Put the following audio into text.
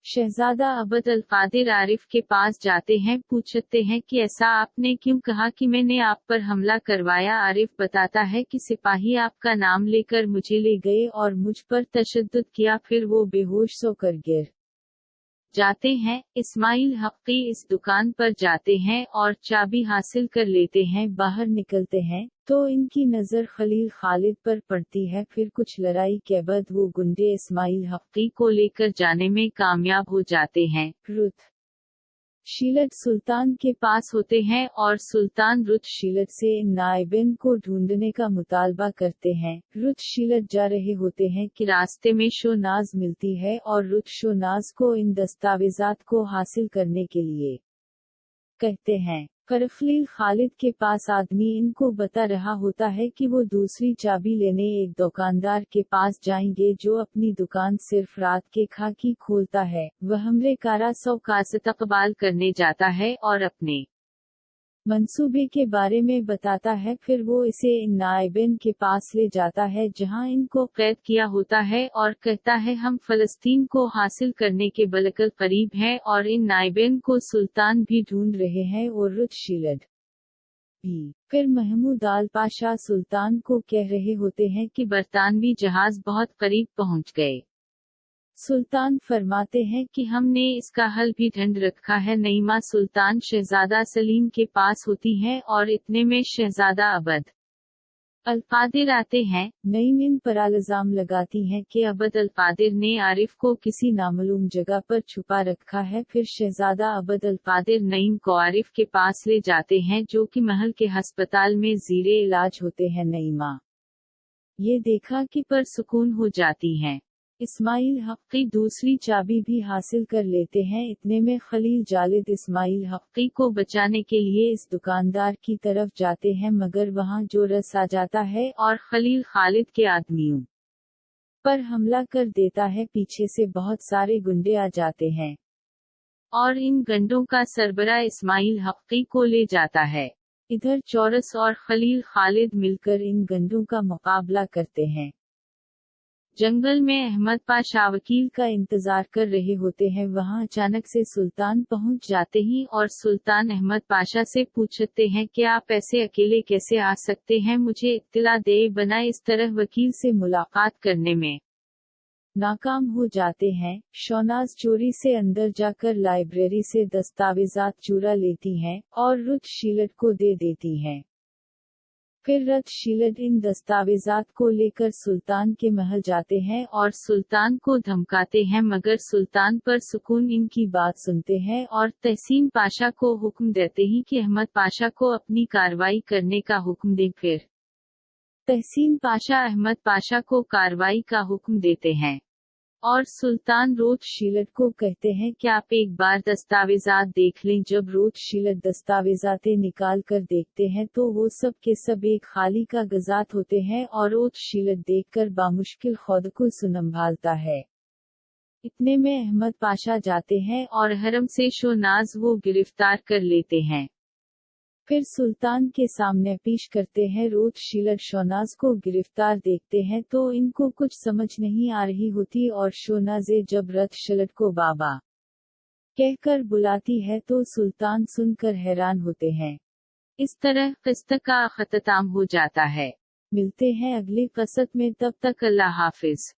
शहजादा अबद अल-कादिर आरिफ के पास जाते हैं, पूछते हैं कि ऐसा आपने क्यों कहा कि मैंने आप पर हमला करवाया। आरिफ बताता है कि सिपाही आपका नाम लेकर मुझे ले गए और मुझ पर तशद्दुद किया, फिर वो बेहोश होकर गिर जाते हैं। इस्माइल हक्की इस दुकान पर जाते हैं और चाबी हासिल कर लेते हैं। बाहर निकलते हैं तो इनकी नज़र खलील खालिद पर पड़ती है। फिर कुछ लड़ाई के बाद वो गुंडे इस्माइल हक्की को लेकर जाने में कामयाब हो जाते हैं। रुत शीलत सुल्तान के पास होते हैं और सुल्तान रुत शीलत से इन नायबिन को ढूंढने का मुतालबा करते हैं। रुत शीलत जा रहे होते हैं कि रास्ते में शोनाज मिलती है और रुत शोनाज को इन दस्तावेजात को हासिल करने के लिए कहते हैं। पर खलील खालिद के पास आदमी इनको बता रहा होता है कि वो दूसरी चाबी लेने एक दुकानदार के पास जाएंगे जो अपनी दुकान सिर्फ रात के खाकी खोलता है। वह हमरे कारा सौ का इस्तकबाल करने जाता है और अपने मंसूबे के बारे में बताता है। फिर वो इसे इन नायबिन के पास ले जाता है जहां इनको कैद किया होता है और कहता है हम फलस्तीन को हासिल करने के बिल्कुल करीब हैं और इन नायबिन को सुल्तान भी ढूंढ रहे हैं और रुत शीलत भी। फिर महमूद आल पाशा सुल्तान को कह रहे होते हैं कि बरतानवी जहाज बहुत करीब पहुंच गए। सुल्तान फरमाते हैं कि हमने इसका हल भी ढूंढ रखा है। नईमा सुल्तान शहजादा सलीम के पास होती है और इतने में शहजादा अबद अल-कादिर आते हैं। नईम इन पर इल्जाम लगाती हैं कि अबद अल-कादिर ने आरिफ को किसी नामालूम जगह पर छुपा रखा है। फिर शहजादा अबद अल-कादिर नईम को आरिफ के पास ले जाते हैं जो कि महल के अस्पताल में ज़ीरे इलाज होते हैं। नईमा ये देखा कि पर सुकून हो जाती हैं। इस्माइल हक्की दूसरी चाबी भी हासिल कर लेते हैं। इतने में खलील जालिद इस्माइल हक्की को बचाने के लिए इस दुकानदार की तरफ जाते हैं, मगर वहां जो रस आ जाता है और खलील खालिद के आदमियों पर हमला कर देता है। पीछे से बहुत सारे गुंडे आ जाते हैं और इन गंडों का सरबराह इस्माइल हक्की को ले जाता है। इधर चौरस और खलील खालिद मिलकर इन गंडों का मुकाबला करते हैं। जंगल में अहमद पाशा वकील का इंतजार कर रहे होते हैं। वहां अचानक से सुल्तान पहुंच जाते हैं और सुल्तान अहमद पाशा से पूछते हैं कि आप ऐसे अकेले कैसे आ सकते हैं, मुझे इत्तला दे। बना इस तरह वकील से मुलाकात करने में नाकाम हो जाते हैं। शौनाज चोरी से अंदर जाकर लाइब्रेरी से दस्तावेजात चुरा लेती हैं और रुत शीलत को दे देती हैं। फिर रुत शीलत इन दस्तावेजात को लेकर सुल्तान के महल जाते हैं और सुल्तान को धमकाते हैं, मगर सुल्तान पर सुकून इनकी बात सुनते हैं और तहसीन पाशा को हुक्म देते हैं कि अहमद पाशा को अपनी कार्रवाई करने का हुक्म दें। फिर तहसीन पाशा अहमद पाशा को कार्रवाई का हुक्म देते हैं और सुल्तान रुत शीलत को कहते हैं कि आप एक बार दस्तावेजात देख लें। जब रुत शीलत दस्तावेजातें निकाल कर देखते हैं तो वो सब के सब एक खाली कागजात होते हैं और रुत शीलत देखकर बामुश्किल खुद को संभालता है। इतने में अहमद पाशा जाते हैं और हरम से शोनाज वो गिरफ्तार कर लेते हैं। फिर सुल्तान के सामने पेश करते हैं। रुत शीलत शोनाज को गिरफ्तार देखते हैं तो इनको कुछ समझ नहीं आ रही होती और शोनाजे जब रुत शीलत को बाबा कहकर बुलाती है तो सुल्तान सुनकर हैरान होते हैं। इस तरह क़िस्सा का ख़त्म हो जाता है। मिलते हैं अगली क़िस्सा में, तब तक अल्लाह हाफ़िज़।